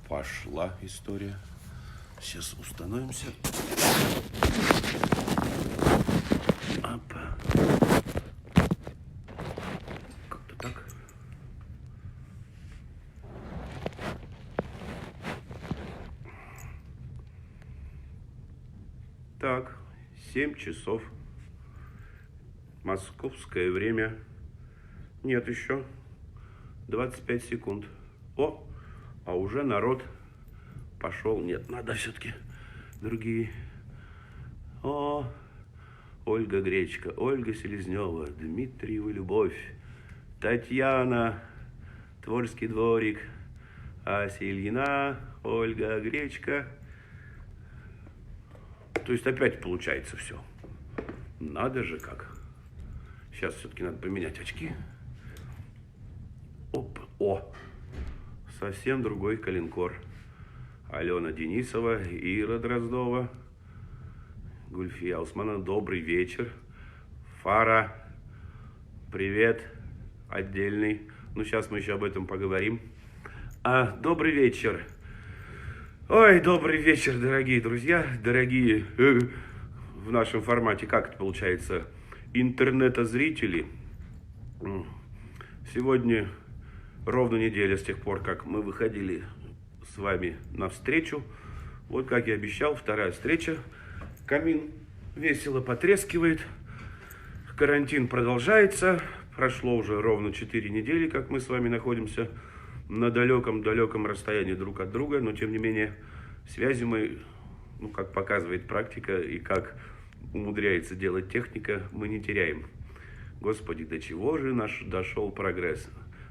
Пошла история. Сейчас установимся. Опа. Как-то так. Так, 7 часов. Московское время. Нет еще. 25 секунд. О, а уже народ пошел. Нет, надо все-таки другие. О, Ольга Гречка, Ольга Селезнева, Дмитриева Любовь, Татьяна, Творский дворик, Ася Ильина, Ольга Гречка. То есть опять получается все. Надо же как. Сейчас все-таки надо поменять очки. Оп, о, совсем другой калинкор. Алена Денисова, Ира Дроздова, Гульфия Усманова, добрый вечер. Фара, привет, отдельный. Ну, сейчас мы еще об этом поговорим. Добрый вечер. Ой, добрый вечер, дорогие друзья, дорогие в нашем формате, как это получается, интернета-зрители. Сегодня ровно неделя с тех пор, как мы выходили с вами навстречу. Вот, как я обещал, вторая встреча. Камин весело потрескивает. Карантин продолжается. Прошло уже ровно 4 недели, как мы с вами находимся на далеком-далеком расстоянии друг от друга. Но, тем не менее, связи мы, ну, как показывает практика и как умудряется делать техника, мы не теряем. Господи, до чего же наш дошел прогресс?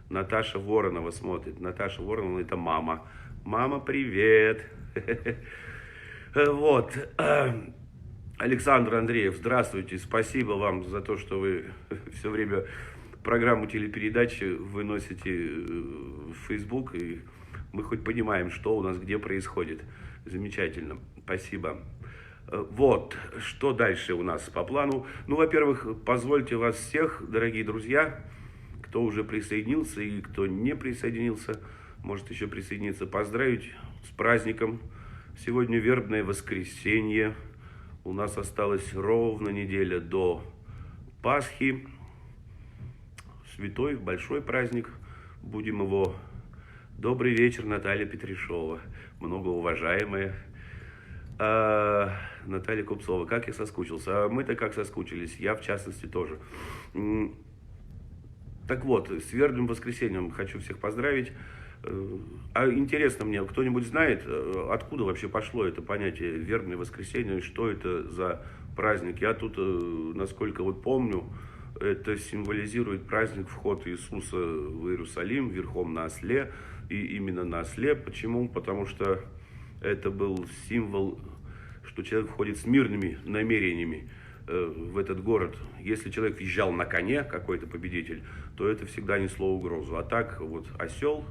Наташа Воронова смотрит. Наташа Воронова — это мама. Мама, привет. Вот. Александр Андреев, здравствуйте. Спасибо вам за то, что вы все время программу телепередачи выносите в Facebook, и мы хоть понимаем, что у нас где происходит. Замечательно. Спасибо. Вот, что дальше у нас по плану. Ну, во-первых, позвольте вас всех, дорогие друзья, кто уже присоединился и кто не присоединился, может еще присоединиться, поздравить с праздником. Сегодня вербное воскресенье. У нас осталась ровно неделя до Пасхи. Святой, большой праздник. Будем его... Добрый вечер, Наталья Петришова, многоуважаемая. Наталья Купцова, как я соскучился. А мы-то как соскучились, я в частности тоже. Так вот, с вербным воскресеньем хочу всех поздравить. А интересно мне, кто-нибудь знает, откуда вообще пошло это понятие вербное воскресенье, что это за праздник? Я тут, насколько вот помню, это символизирует праздник вход Иисуса в Иерусалим верхом на осле. И именно на осле. Почему? Потому что это был символ, что человек входит с мирными намерениями в этот город. Если человек въезжал на коне, какой-то победитель, то это всегда несло угрозу. А так вот осел,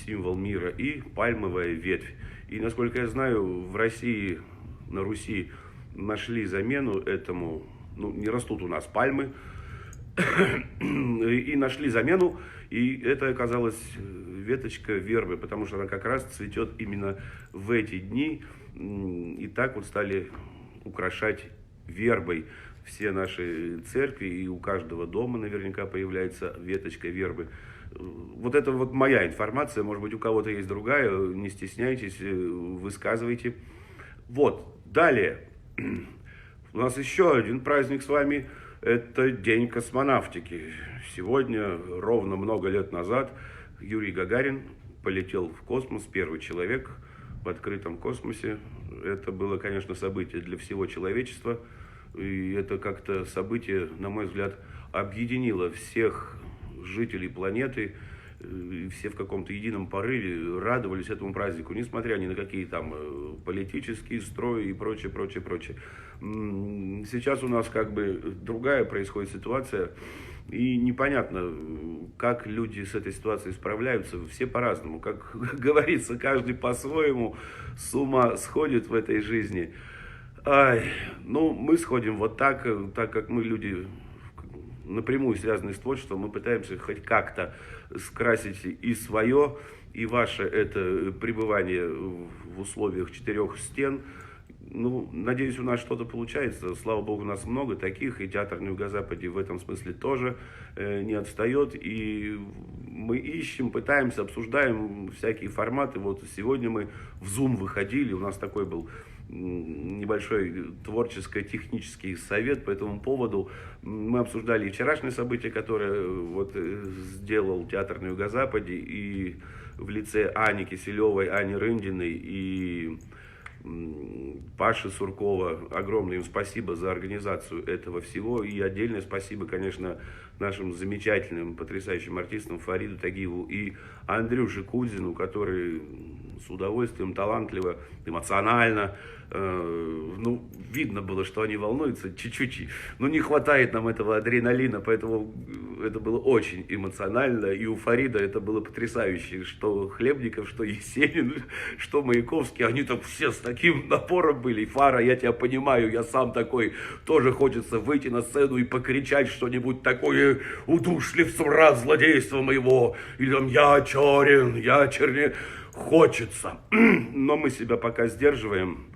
символ мира, и пальмовая ветвь. И насколько я знаю, в России, на Руси нашли замену этому. Ну, не растут у нас пальмы. И нашли замену, и это оказалась веточка вербы, потому что она как раз цветет именно в эти дни. И так вот стали украшать вербой все наши церкви, и у каждого дома наверняка появляется веточка вербы. Вот это вот моя информация, может быть, у кого-то есть другая, не стесняйтесь, высказывайте. Вот, далее, у нас еще один праздник с вами. Это День космонавтики. Сегодня, ровно много лет назад, Юрий Гагарин полетел в космос, первый человек в открытом космосе. Это было, конечно, событие для всего человечества. И это как-то событие, на мой взгляд, объединило всех жителей планеты. И все в каком-то едином порыве радовались этому празднику, несмотря ни на какие там политические строи и прочее, прочее, прочее. Сейчас у нас как бы другая происходит ситуация, и непонятно, как люди с этой ситуацией справляются. Все по-разному, как говорится, каждый по-своему с ума сходит в этой жизни. Ну, мы сходим вот так как мы люди напрямую связанные с творчеством, мы пытаемся хоть как-то скрасить и свое и ваше это пребывание в условиях четырех стен. Ну, надеюсь, у нас что-то получается. Слава богу, у нас много таких, и театр на Юго-Западе в этом смысле тоже не отстает. И мы ищем, пытаемся, обсуждаем всякие форматы. Вот сегодня мы в Zoom выходили, у нас такой был небольшой творческо-технический совет по этому поводу. Мы обсуждали и вчерашнее событие, которое вот сделал театр на Юго-Западе, и в лице Ани Киселевой, Ани Рындиной и Паши Суркова. Огромное им спасибо за организацию этого всего. И отдельное спасибо, конечно, нашим замечательным, потрясающим артистам Фариду Тагиеву и Андрюше Кудзину, который с удовольствием, талантливо, эмоционально, ну, видно было, что они волнуются чуть-чуть, но не хватает нам этого адреналина, поэтому это было очень эмоционально, и у Фарида это было потрясающе, что Хлебников, что Есенин, что Маяковский, они так все с таким напором были. Фара, я тебя понимаю, я сам такой, тоже хочется выйти на сцену и покричать что-нибудь такое: удушливцем раз злодейства моего, или там я чернее, хочется, но мы себя пока сдерживаем.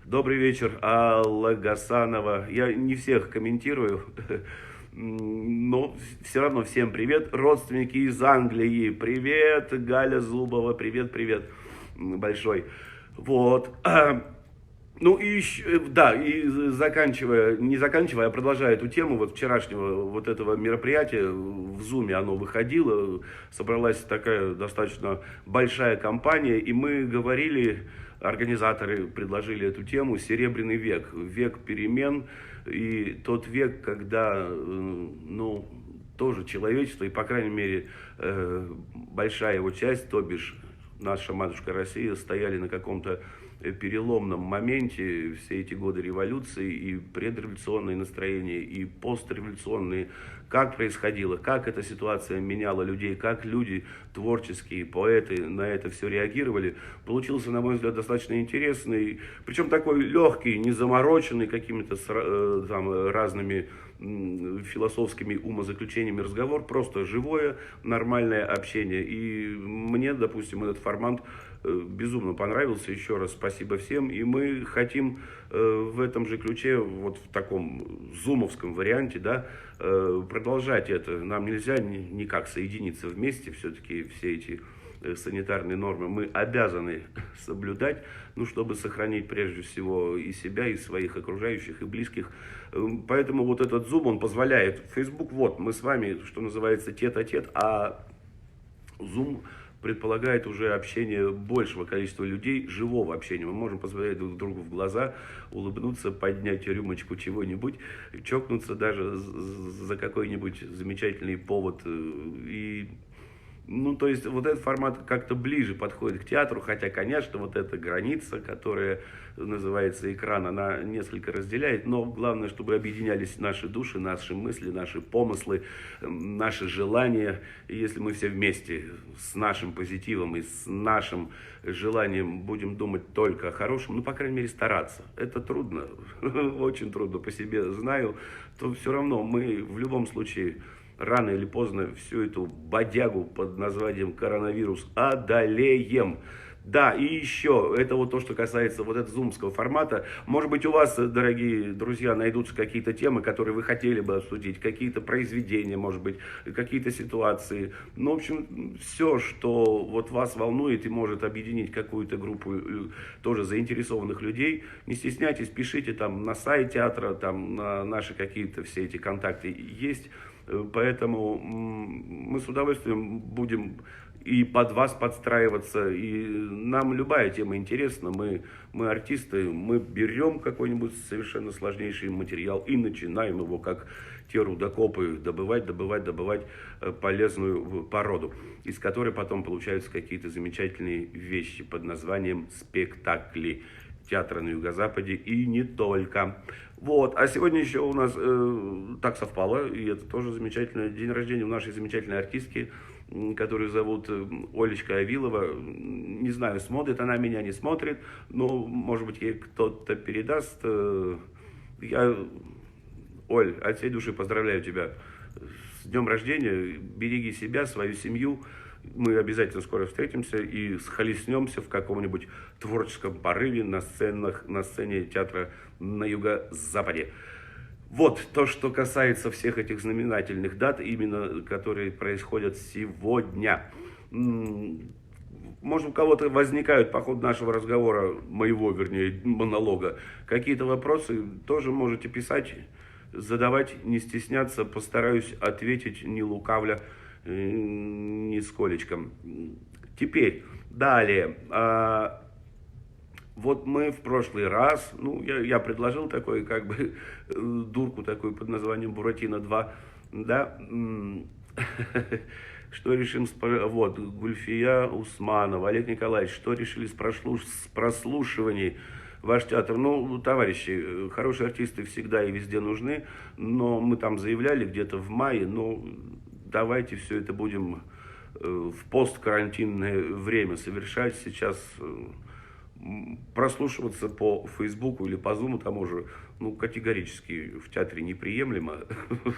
Добрый вечер, Алла Гасанова. Я не всех комментирую, но все равно всем привет. Родственники из Англии, привет. Галя Зубова, привет большой. Вот. Ну и еще, да, и не заканчивая, а продолжая эту тему вот вчерашнего вот этого мероприятия, в Зуме оно выходило, собралась такая достаточно большая компания, и мы говорили, организаторы предложили эту тему «Серебряный век», век перемен, и тот век, когда, ну, тоже человечество, и, по крайней мере, большая его часть, то бишь наша матушка Россия, стояли на каком-то переломном моменте. Все эти годы революции и предреволюционные настроения, и постреволюционные, как происходило, как эта ситуация меняла людей, как люди, творческие поэты на это все реагировали, получился, на мой взгляд, достаточно интересный, причем такой легкий, не замороченный какими-то там разными философскими умозаключениями разговор, просто живое, нормальное общение. И мне, допустим, этот формат безумно понравился. Еще раз спасибо всем. И мы хотим в этом же ключе, вот в таком зумовском варианте, да, продолжать это. Нам нельзя никак соединиться вместе. Все-таки все эти санитарные нормы мы обязаны соблюдать, ну, чтобы сохранить прежде всего и себя, и своих окружающих, и близких. Поэтому вот этот Zoom, он позволяет. Facebook, вот, мы с вами, что называется, тет-а-тет, а Zoom предполагает уже общение большего количества людей, живого общения. Мы можем посмотреть друг другу в глаза, улыбнуться, поднять рюмочку чего-нибудь, чокнуться даже за какой-нибудь замечательный повод. И, ну, то есть, вот этот формат как-то ближе подходит к театру, хотя, конечно, вот эта граница, которая называется экран, она несколько разделяет, но главное, чтобы объединялись наши души, наши мысли, наши помыслы, наши желания. И если мы все вместе с нашим позитивом и с нашим желанием будем думать только о хорошем, ну, по крайней мере, стараться. Это трудно, очень трудно, по себе знаю, то все равно мы в любом случае рано или поздно всю эту бодягу под названием коронавирус одолеем. Да, и еще, это вот то, что касается вот этого зумского формата. Может быть, у вас, дорогие друзья, найдутся какие-то темы, которые вы хотели бы обсудить, какие-то произведения, может быть, какие-то ситуации. Ну, в общем, все, что вот вас волнует и может объединить какую-то группу тоже заинтересованных людей, не стесняйтесь, пишите там на сайт театра, там на наши какие-то все эти контакты есть. Поэтому мы с удовольствием будем и под вас подстраиваться, и нам любая тема интересна, мы артисты, мы берем какой-нибудь совершенно сложнейший материал и начинаем его, как те рудокопы, добывать полезную породу, из которой потом получаются какие-то замечательные вещи под названием спектакли театра на Юго-Западе и не только. Вот, а сегодня еще у нас так совпало, и это тоже замечательный день рождения у нашей замечательной артистки, которую зовут Олечка Авилова. Не знаю, смотрит она меня, не смотрит, но, может быть, ей кто-то передаст. Я, Оль, от всей души поздравляю тебя с днем рождения. Береги себя, свою семью. Мы обязательно скоро встретимся и схлестнемся в каком-нибудь творческом порыве на сцене театра на Юго-Западе. Вот то, что касается всех этих знаменательных дат, именно которые происходят сегодня. Может, у кого-то возникают по ходу нашего разговора, моего, вернее, монолога, какие-то вопросы, тоже можете писать, задавать, не стесняться, постараюсь ответить, не лукавля, нисколечко. Теперь, далее. Вот мы в прошлый раз, ну, я предложил такой, как бы, дурку такую под названием «Буратино 2», да, что решим, вот, Гульфия Усманова, Олег Николаевич, что решили с прослушиваний ваш театр? Ну, товарищи, хорошие артисты всегда и везде нужны, но мы там заявляли где-то в мае, ну, давайте все это будем в посткарантинное время совершать. Сейчас прослушиваться по Фейсбуку или по Зуму тому же, ну, категорически в театре неприемлемо.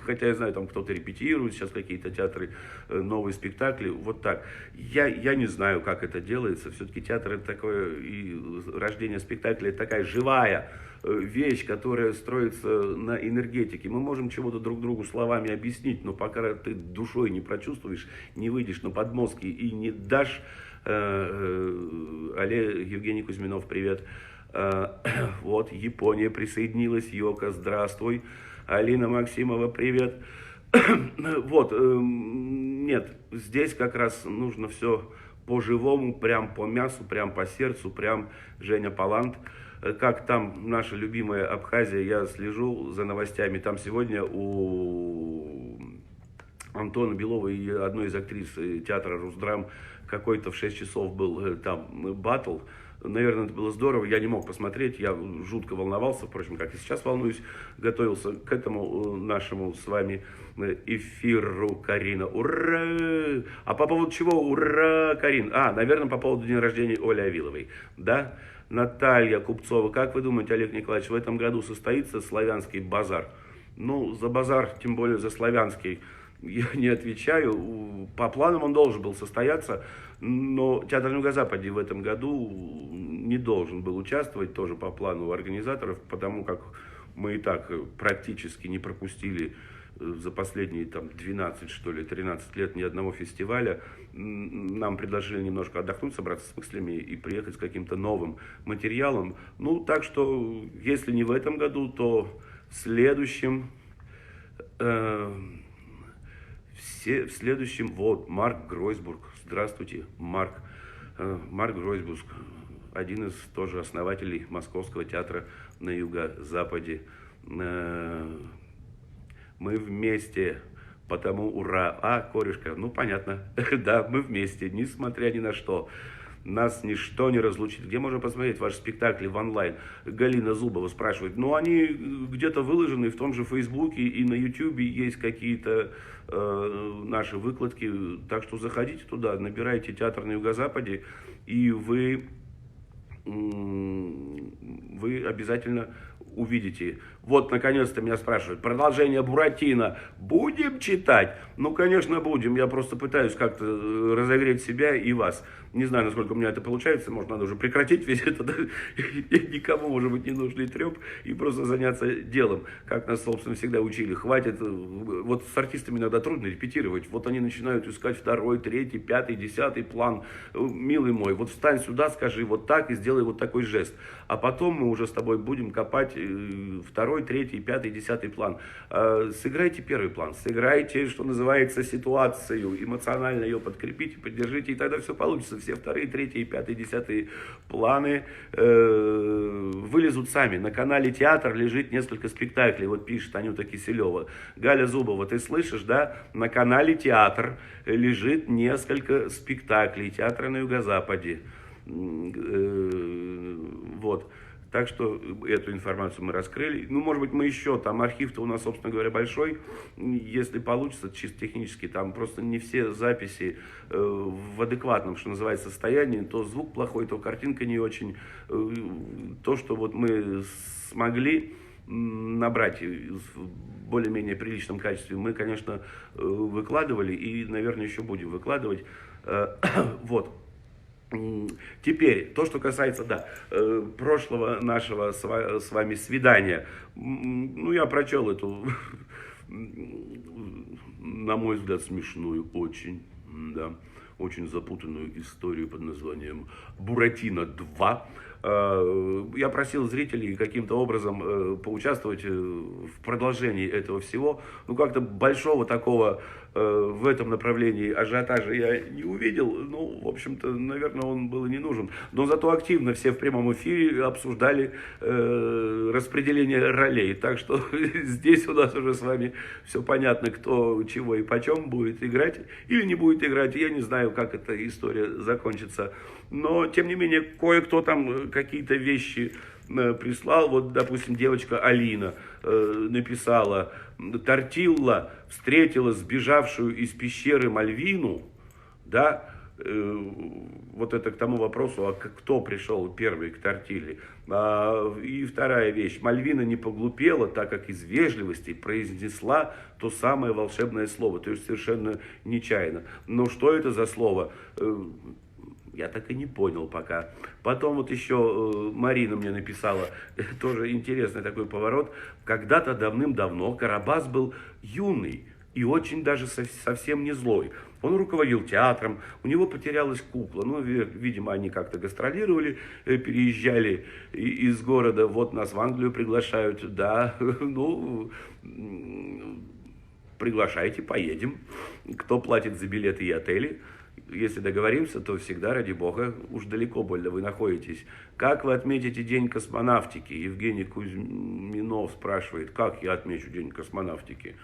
Хотя я знаю, там кто-то репетирует, сейчас какие-то театры, новые спектакли, вот так. Я не знаю, как это делается. Все-таки театр это такое, и рождение спектакля это такая живая вещь, которая строится на энергетике. Мы можем чего-то друг другу словами объяснить, но пока ты душой не прочувствуешь, не выйдешь на подмостки и не дашь. Евгений Кузьминов, привет. Вот, Япония присоединилась. Йока, здравствуй. Алина Максимова, привет. Вот, нет, здесь как раз нужно все по-живому, прям по мясу, прям по сердцу, прям Женя Палант. Как там наша любимая Абхазия, я слежу за новостями. Там сегодня у Антона Белова и одной из актрис театра «Русдрам» какой-то в 6 часов был там баттл. Наверное, это было здорово. Я не мог посмотреть, я жутко волновался, впрочем, как и сейчас волнуюсь. Готовился к этому нашему с вами эфиру, Карина. Ура! А по поводу чего? Ура, Карин! Наверное, по поводу дня рождения Оли Авиловой. Да? Наталья Купцова. Как вы думаете, Олег Николаевич, в этом году состоится славянский базар? Ну, за базар, тем более за славянский, я не отвечаю. По планам он должен был состояться, но театр на Юго-Западе в этом году не должен был участвовать, тоже по плану организаторов, потому как мы и так практически не пропустили за последние там 12, что ли, 13 лет ни одного фестиваля. Нам предложили немножко отдохнуть, собраться с мыслями и приехать с каким-то новым материалом. Ну, так что, если не в этом году, то в следующем... В следующем, вот, Марк Гройсбург. Здравствуйте, Марк. Марк Гройсбург, один из тоже основателей Московского театра на Юго-Западе. Мы вместе, потому ура. Корешка, ну понятно. Да, мы вместе, несмотря ни на что. Нас ничто не разлучит. Где можно посмотреть ваши спектакли в онлайн? Галина Зубова спрашивает. Ну, они где-то выложены в том же Фейсбуке и на Ютубе есть какие-то наши выкладки. Так что заходите туда, набирайте «Театр на Юго-Западе», и вы обязательно увидите. Вот, наконец-то меня спрашивают, продолжение «Буратино» будем читать? Ну, конечно, будем. Я просто пытаюсь как-то разогреть себя и вас. Не знаю, насколько у меня это получается. Может, надо уже прекратить весь этот никому, может быть, не нужный треп и просто заняться делом. Как нас, собственно, всегда учили. Хватит. Вот с артистами иногда трудно репетировать. Вот они начинают искать второй, третий, пятый, десятый план. Милый мой, вот встань сюда, скажи вот так и сделай вот такой жест. А потом мы уже с тобой будем копать второй, третий, пятый, десятый план. Сыграйте первый план. Сыграйте, что называется, ситуацию. Эмоционально ее подкрепите, поддержите, и тогда все получится. Все вторые, третьи, пятые, десятые планы вылезут сами. На канале «Театр» лежит несколько спектаклей. Вот пишет Анюта Киселева. Галя Зубова, ты слышишь, да? На канале «Театр» лежит несколько спектаклей театра на Юго-Западе. Вот. Так что эту информацию мы раскрыли. Ну, может быть, мы еще, там архив-то у нас, собственно говоря, большой. Если получится, чисто технически, там просто не все записи в адекватном, что называется, состоянии. То звук плохой, то картинка не очень. То, что вот мы смогли набрать в более-менее приличном качестве, мы, конечно, выкладывали и, наверное, еще будем выкладывать. Вот. Теперь, то, что касается, да, прошлого нашего с вами свидания. Ну, я прочел эту, на мой взгляд, смешную очень, да, очень запутанную историю под названием «Буратино 2». Я просил зрителей каким-то образом поучаствовать в продолжении этого всего. Ну, как-то большого такого в этом направлении ажиотажа я не увидел. Ну, в общем-то, наверное, он был и не нужен. Но зато активно все в прямом эфире обсуждали распределение ролей. Так что здесь у нас уже с вами все понятно, кто чего и почем будет играть или не будет играть. Я не знаю, как эта история закончится. Но, тем не менее, кое-кто там какие-то вещи прислал. Вот, допустим, девочка Алина написала: Тортилла встретила сбежавшую из пещеры Мальвину, да, вот это к тому вопросу, а кто пришел первый к Тортилле. И вторая вещь: Мальвина не поглупела, так как из вежливости произнесла то самое волшебное слово, то есть совершенно нечаянно. Но что это за слово? Я так и не понял пока. Потом вот еще Марина мне написала, тоже интересный такой поворот. Когда-то давным-давно Карабас был юный и очень даже совсем не злой. Он руководил театром, у него потерялась кукла. Ну, видимо, они как-то гастролировали, переезжали из города. Вот нас в Англию приглашают, да, ну, приглашайте, поедем. Кто платит за билеты и отели? Если договоримся, то всегда, ради бога, уж далеко больно вы находитесь. Как вы отметите День космонавтики? Евгений Кузьминов спрашивает, как я отмечу День космонавтики?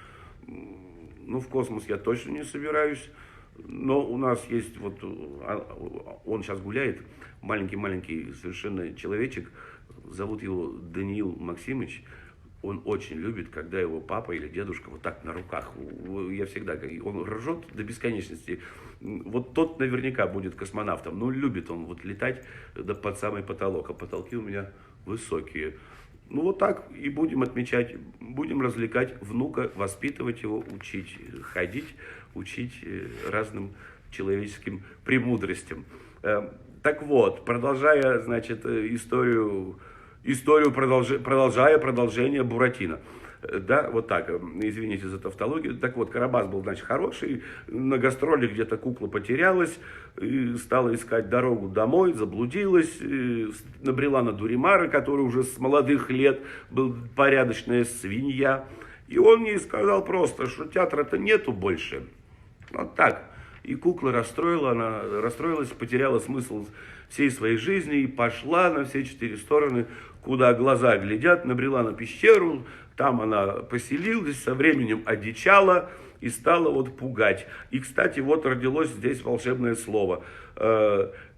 Ну, в космос я точно не собираюсь. Но у нас есть, вот, он сейчас гуляет, маленький совершенно человечек, зовут его Даниил Максимович. Он очень любит, когда его папа или дедушка вот так на руках. Я всегда, он ржет до бесконечности. Вот тот наверняка будет космонавтом. Ну, любит он вот летать под самый потолок. А потолки у меня высокие. Ну, вот так и будем отмечать. Будем развлекать внука, воспитывать его, учить ходить, учить разным человеческим премудростям. Так вот, продолжая, значит, продолжение Буратино. Да, вот так, извините за тавтологию. Так вот, Карабас был, значит, хороший, на гастролях где-то кукла потерялась, стала искать дорогу домой, заблудилась, набрела на Дуримара, который уже с молодых лет был порядочная свинья. И он ей сказал просто, что театра-то нету больше. Вот так. И кукла расстроилась, потеряла смысл всей своей жизни и пошла на все четыре стороны, куда глаза глядят, набрела на пещеру, там она поселилась, со временем одичала и стала вот пугать. И, кстати, вот родилось здесь волшебное слово.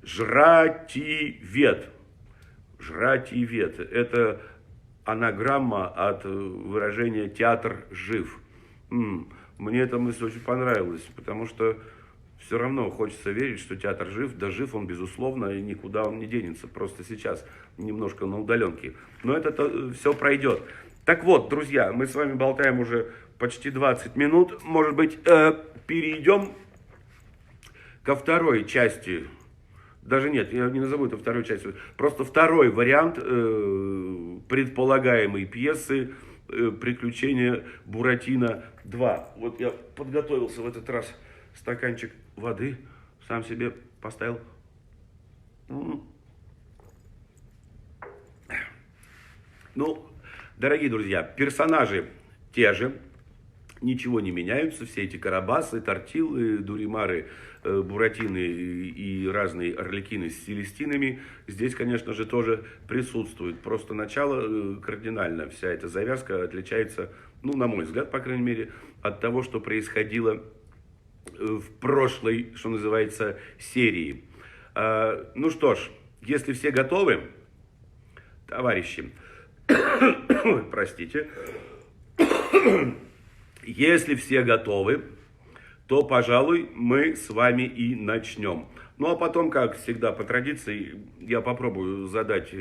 Жративет. Жративет. Это анаграмма от выражения «театр жив». Мне эта мысль очень понравилась, потому что все равно хочется верить, что театр жив. Да жив он, безусловно, и никуда он не денется. Просто сейчас немножко на удаленке. Но это все пройдет. Так вот, друзья, мы с вами болтаем уже почти 20 минут. Может быть, перейдем ко второй части. Даже нет, я не назову это второй частью. Просто второй вариант предполагаемой пьесы «Приключения Буратино 2». Вот я подготовился в этот раз. Стаканчик воды сам себе поставил. Ну, дорогие друзья, персонажи те же, ничего не меняются. Все эти Карабасы, Тортиллы, Дуримары, Буратины и разные Арлекины с Селестинами здесь, конечно же, тоже присутствуют. Просто начало кардинально. Вся эта завязка отличается, ну, на мой взгляд, по крайней мере, от того, что происходило в прошлой, что называется, серии. Ну что ж, если все готовы, товарищи, простите, если все готовы, то, пожалуй, мы с вами и начнем. Ну, а потом, как всегда, по традиции, я попробую задать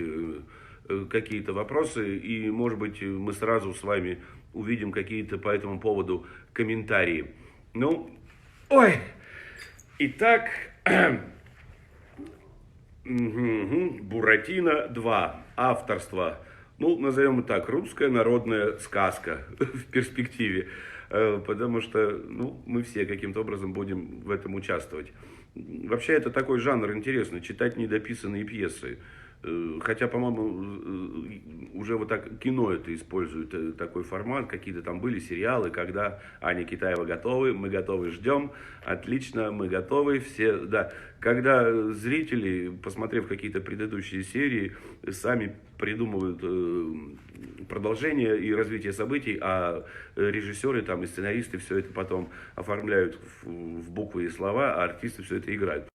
какие-то вопросы, и, может быть, мы сразу с вами увидим какие-то по этому поводу комментарии. Ну, ой, итак, Буратино 2. Авторство. Ну, назовем это так, русская народная сказка в перспективе. Потому что, ну, мы все каким-то образом будем в этом участвовать. Вообще, это такой жанр интересный, читать недописанные пьесы. Хотя, по-моему, уже вот так кино это использует, такой формат. Какие-то там были сериалы, когда Аня Китаева готовы, мы готовы, ждем. Отлично, мы готовы, все, да. Когда зрители, посмотрев какие-то предыдущие серии, сами придумывают продолжение и развитие событий, а режиссеры там и сценаристы все это потом оформляют в буквы и слова, а артисты все это играют.